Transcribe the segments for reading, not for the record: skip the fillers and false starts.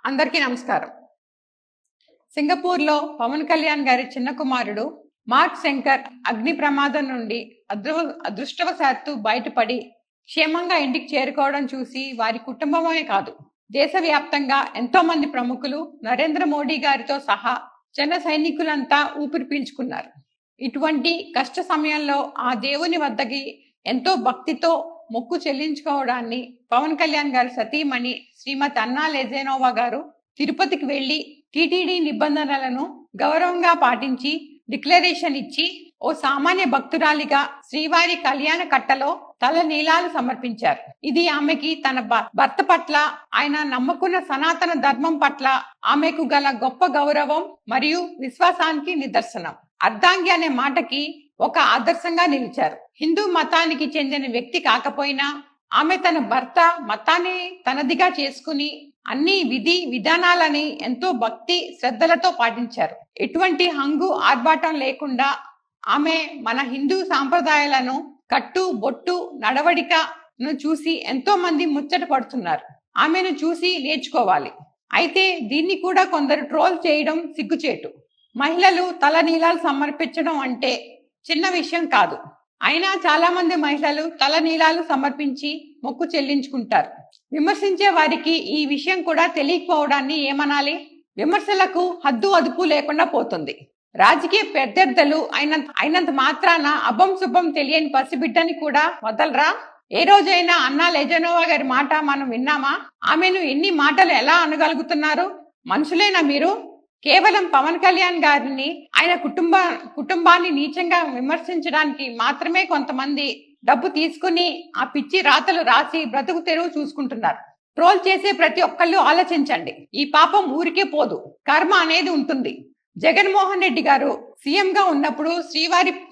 అందరికీ నమస్కారం. సింగపూర్లో పవన్ కళ్యాణ్ గారి చిన్న కుమారుడు మార్క్ శంకర్ అగ్ని ప్రమాదం నుండి అదృష్టవశాత్తు బయటపడి క్షేమంగా ఇంటికి చేరుకోవడం చూసి వారి కుటుంబమే కాదు, దేశవ్యాప్తంగా ఎంతో మంది ప్రముఖులు నరేంద్ర మోడీ గారితో సహా జన సైనికులంతా ఊపిరి పీల్చుకున్నారు. ఇటువంటి కష్ట సమయంలో ఆ దేవుని వద్దకి ఎంతో భక్తితో మొక్కు చెల్లించుకోవడాన్ని పవన్ కళ్యాణ్ గారి సతీమణి శ్రీమతి అన్నా లెజెనోవా గారు తిరుపతికి వెళ్లి టీటీడీ నిబంధనలను గౌరవంగా పాటించి డిక్లరేషన్ ఇచ్చి ఓ సామాన్య భక్తురాలిగా శ్రీవారి కళ్యాణ కట్టలో తల నీలాలు సమర్పించారు. ఇది ఆమెకి తన భర్త పట్ల, ఆయన నమ్ముకున్న సనాతన ధర్మం పట్ల ఆమెకు గల గొప్ప గౌరవం మరియు విశ్వాసానికి నిదర్శనం. అర్ధాంగి అనే మాటకి ఒక ఆదర్శంగా నిలిచారు. హిందూ మతానికి చెందిన వ్యక్తి కాకపోయినా ఆమె తన భర్త మతాన్ని తనదిగా చేసుకుని అన్ని విధి విధానాలని ఎంతో భక్తి శ్రద్ధలతో పాటించారు. ఎటువంటి హంగు ఆర్భాటం లేకుండా ఆమె మన హిందూ సాంప్రదాయాలను కట్టు బొట్టు నడవడికను చూసి ఎంతో మంది ముచ్చట పడుతున్నారు. ఆమెను చూసి నేర్చుకోవాలి. అయితే దీన్ని కూడా కొందరు ట్రోల్ చేయడం సిగ్గుచేటు. మహిళలు తల నీలాలు సమర్పించడం అంటే చిన్న విషయం కాదు. అయినా చాలా మంది మహిళలు తల నీలాలు సమర్పించి మొక్కు చెల్లించుకుంటారు. విమర్శించే వారికి ఈ విషయం కూడా తెలియకపోవడాన్ని ఏమనాలి? విమర్శలకు హద్దు అదుపు లేకుండా పోతుంది. రాజకీయ ప్రత్యర్థులు అయినంత మాత్రాన అభం శుభం తెలియని పసిబిడ్డని కూడా వదలరా? ఏ రోజైనా అన్నా లెజెనోవా గారి మాట మనం విన్నామా? ఆమెను ఎన్ని మాటలు ఎలా అనగలుగుతున్నారు? మనుషులేనా మీరు? కేవలం పవన్ కళ్యాణ్ గారిని, ఆయన కుటుంబాన్ని నీచంగా విమర్శించడానికి మాత్రమే కొంతమంది డబ్బు తీసుకుని ఆ పిచ్చి రాతలు రాసి బ్రతుకు తెరువు చూసుకుంటున్నారు. ట్రోల్ చేసే ప్రతి ఒక్కళ్ళు ఆలోచించండి. ఈ పాపం ఊరికే పోదు, కర్మ అనేది ఉంటుంది. జగన్మోహన్ రెడ్డి గారు సీఎం గా ఉన్నప్పుడు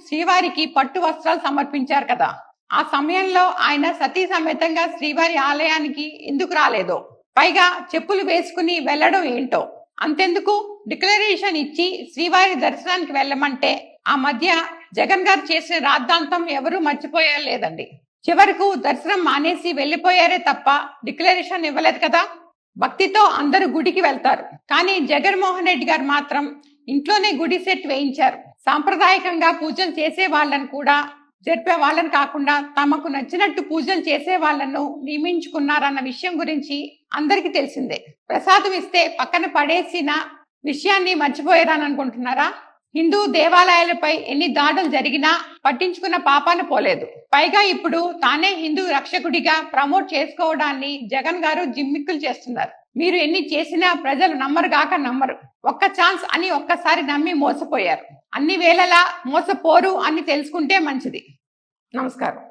శ్రీవారికి పట్టు వస్త్రాలు సమర్పించారు కదా. ఆ సమయంలో ఆయన సతీ సమేతంగా శ్రీవారి ఆలయానికి ఎందుకు రాలేదో, పైగా చెప్పులు వేసుకుని వెళ్ళడం ఏంటో. అంతెందుకు, డిక్లరేషన్ ఇచ్చి శ్రీవారి దర్శనానికి వెళ్ళమంటే ఆ మధ్య జగన్ గారు చేసిన రాద్ధాంతం ఎవరూ మర్చిపోయలేదండి. చివరకు దర్శనం మానేసి వెళ్ళిపోయారే తప్ప డిక్లరేషన్ ఇవ్వలేదు కదా. భక్తితో అందరూ గుడికి వెళ్తారు, కానీ జగన్మోహన్ రెడ్డి గారు మాత్రం ఇంట్లోనే గుడి సెట్ వేయించారు. సాంప్రదాయకంగా పూజలు చేసే వాళ్ళని కూడా జరిపే వాళ్ళని కాకుండా తమకు నచ్చినట్టు పూజలు చేసే వాళ్ళను నియమించుకున్నారన్న విషయం గురించి అందరికీ తెలిసిందే. ప్రసాదం ఇస్తే పక్కన పడేసిన విషయాన్ని మర్చిపోయారని అనుకుంటున్నారా? హిందూ దేవాలయాలపై ఎన్ని దాడులు జరిగినా పట్టించుకున్న పాపాన పోలేదు. పైగా ఇప్పుడు తానే హిందూ రక్షకుడిగా ప్రమోట్ చేసుకోవడాన్ని జగన్ గారు జిమ్మిక్కులు చేస్తున్నారు. మీరు ఎన్ని చేసినా ప్రజలు నమ్మరు. ఒక్క ఛాన్స్ అని ఒక్కసారి నమ్మి మోసపోయారు. అన్ని వేళలా మోసపోరు అని తెలుసుకుంటే మంచిది. నమస్కారం.